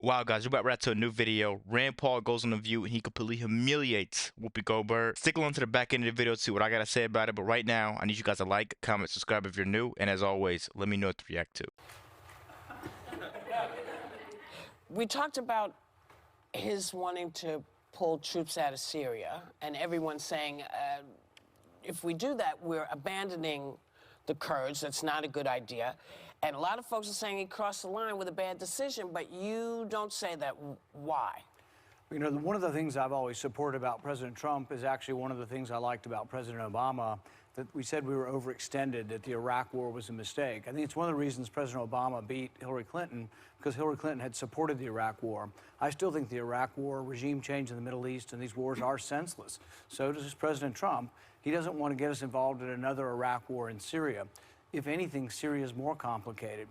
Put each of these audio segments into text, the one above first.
Wow, guys, we're about to react to a new video. Rand Paul goes on The View and he completely humiliates Whoopi Goldberg. Stick along to the back end of the video to see what I gotta say about it. But right now, I need you guys to like, comment, subscribe if you're new. And as always, let me know what to react to. We talked about his wanting to pull troops out of Syria, and everyone saying, if we do that, we're abandoning the Kurds. That's not a good idea. And a lot of folks are saying he crossed the line with a bad decision, but you don't say that. Why? You know, one of the things I've always supported about President Trump is actually one of the things I liked about President Obama, that we said we were overextended, that the Iraq war was a mistake. I think it's one of the reasons President Obama beat Hillary Clinton, because Hillary Clinton had supported the Iraq war. I still think the Iraq war, regime change in the Middle East, and these wars are senseless. So does President Trump. He doesn't want to get us involved in another Iraq war in Syria. If anything, Syria is more complicated.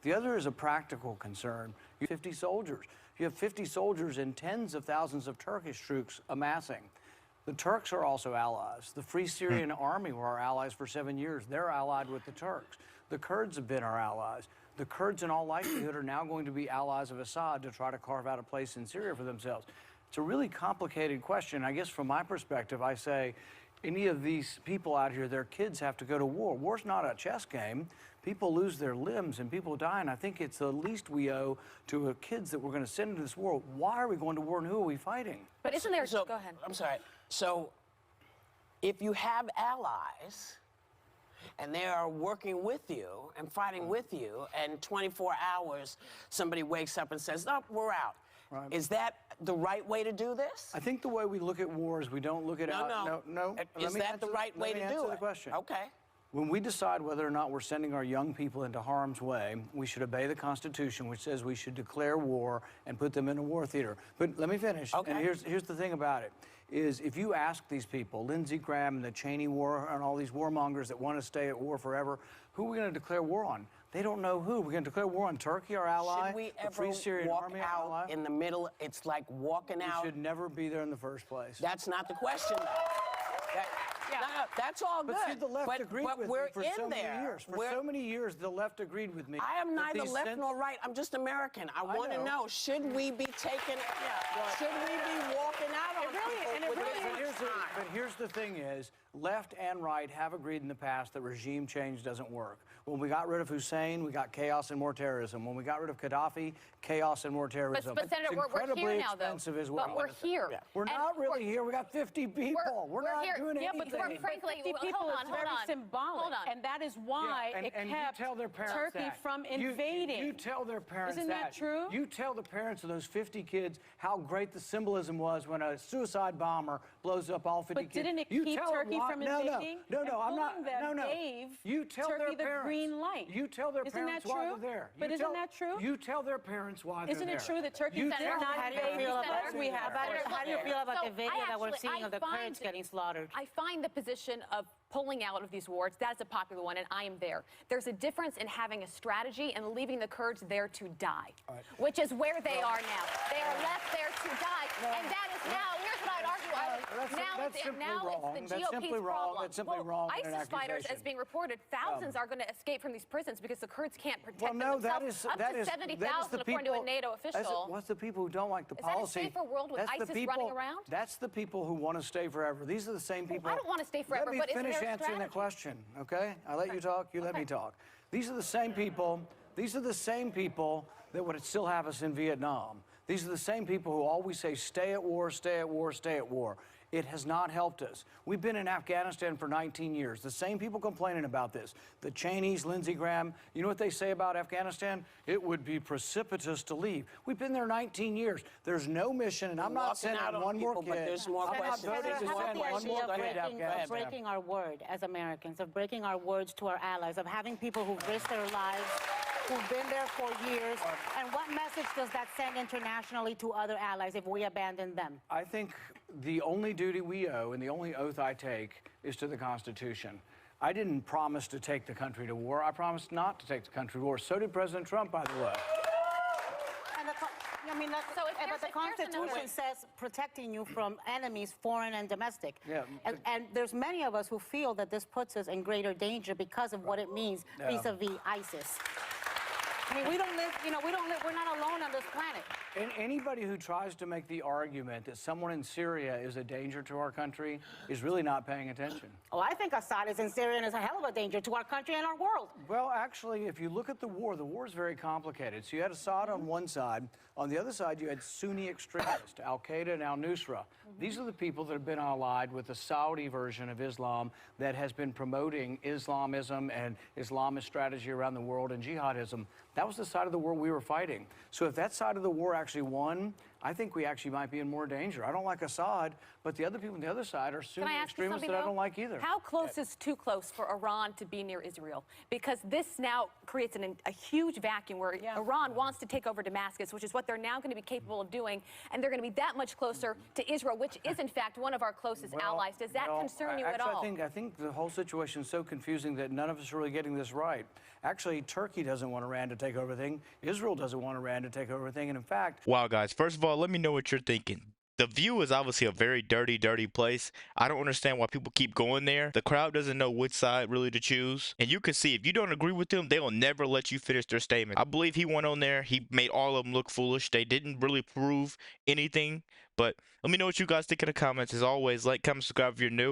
The other is a practical concern. You have 50 soldiers. You have 50 soldiers and tens of thousands of Turkish troops amassing. The Turks are also allies. The Free Syrian Army were our allies for 7 years. They're allied with the Turks. The Kurds have been our allies. The Kurds, in all likelihood, are now going to be allies of Assad to try to carve out a place in Syria for themselves. It's a really complicated question. I guess from my perspective, I say, any of these people out here, their kids have to go to war. War's not a chess game. People lose their limbs and people die, and I think it's the least we owe to the kids that we're going to send into this war. Why are we going to war and who are we fighting? But isn't there... So, go ahead. I'm sorry. So if you have allies and they are working with you and fighting with you, and 24 hours somebody wakes up and says, no, we're out. Right. Is that the right way to do this? I think the way we look at war is we don't look at No. Is that the right way to do it? Let me answer the question. Okay. When we decide whether or not we're sending our young people into harm's way, we should obey the Constitution, which says we should declare war and put them in a war theater. But let me finish. Okay. And here's the thing about it, is if you ask these people, Lindsey Graham and the Cheney war and all these warmongers that want to stay at war forever, who are we going to declare war on? They don't know who. We're going to declare war on Turkey, our ally, Should we the Free Syrian Army, our out ally. in the middle? It's like walking out. We should never be there in the first place. That's not the question, though. No, that's all good. But see, the left agreed with me for so many years. For so many years, the left agreed with me. I am neither left nor right. I'm just American. I want to know, should we be taking, should we be walking out on people? But here's the thing is, left and right have agreed in the past that regime change doesn't work. When we got rid of Hussein, we got chaos and more terrorism. When we got rid of Gaddafi, chaos and more terrorism. But Senator, we're here now, though. But we're here. Yeah. We're not really here. We got 50 people. We're not here. doing anything. Yeah, but frankly, 50 people hold on, is very symbolic, and that is why it kept Turkey from invading. You tell their parents Isn't that true? You tell the parents of those 50 kids how great the symbolism was when a suicide bomber blows up all 50 kids. But didn't it keep Turkey from invading? No, I'm not. You tell Turkey their parents. the green light. You tell their parents why they're there. But isn't that true? You tell their parents why they're there. Isn't it true that Turkey did not invade? How do you feel about the video that we're actually, seeing of the Kurds getting slaughtered? I find the position of pulling out of these wars, that's a popular one, and I am there. There's a difference in having a strategy and leaving the Kurds there to die, which is where they are now. They are left there to die, and that is now, here's what I'd argue, now it's the GOP's problem. That's simply wrong. ISIS fighters, as being reported, thousands are going to escape from these prisons because the Kurds can't protect themselves. Up to 70,000 according to a NATO official. What's the people who don't like the policy? Is that a safer world with ISIS running around? That's the people who want to stay forever. These are the same people. I don't want to stay forever, but let me finish answering the question, okay? I let you talk, you let me talk. These are the same people, that would still have us in Vietnam. These are the same people who always say, stay at war, stay at war, stay at war. It has not helped us. We've been in Afghanistan for 19 years. The same people complaining about this. The Cheneys, Lindsey Graham, you know what they say about Afghanistan? It would be precipitous to leave. We've been there 19 years. There's no mission, and I'm not sending one more kid. But there's more questions. How about the idea of breaking our word as Americans, of breaking our words to our allies, of having people who've risked their lives, who've been there for years, and what message does that send internationally to other allies if we abandon them? I think the only duty we owe and the only oath I take is to the Constitution. I didn't promise to take the country to war. I promised not to take the country to war. So did President Trump, by the way. But the Constitution says protecting you from enemies, foreign and domestic. Yeah. And there's many of us who feel that this puts us in greater danger because of what it means vis-a-vis ISIS. I mean, we don't live, we're not alone on this planet. And anybody who tries to make the argument that someone in Syria is a danger to our country is really not paying attention. Oh, I think Assad is in Syria and is a hell of a danger to our country and our world. Well, actually, if you look at the war is very complicated. So you had Assad on one side. On the other side, you had Sunni extremists, Al-Qaeda and Al-Nusra. These are the people that have been allied with the Saudi version of Islam that has been promoting Islamism and Islamist strategy around the world and jihadism. That was the side of the war we were fighting. So if that side of the war actually won, I think we actually might be in more danger. I don't like Assad, but the other people on the other side are Sunni extremists that I don't like either. How close is too close for Iran to be near Israel? Because this now creates a huge vacuum where Iran wants to take over Damascus, which is what they're now going to be capable of doing, and they're going to be that much closer to Israel, which is in fact one of our closest allies. Does that concern you at all? I think the whole situation is so confusing that none of us are really getting this right. Actually, Turkey doesn't want Iran to take over everything. Israel doesn't want Iran to take over everything. And in fact... Wow, guys, first of all, let me know what you're thinking. The View is obviously a very dirty, dirty place. I don't understand why people keep going there. The crowd doesn't know which side really to choose. And you can see, if you don't agree with them, they will never let you finish their statement. I believe he went on there. He made all of them look foolish. They didn't really prove anything. But let me know what you guys think in the comments. As always, like, comment, subscribe if you're new.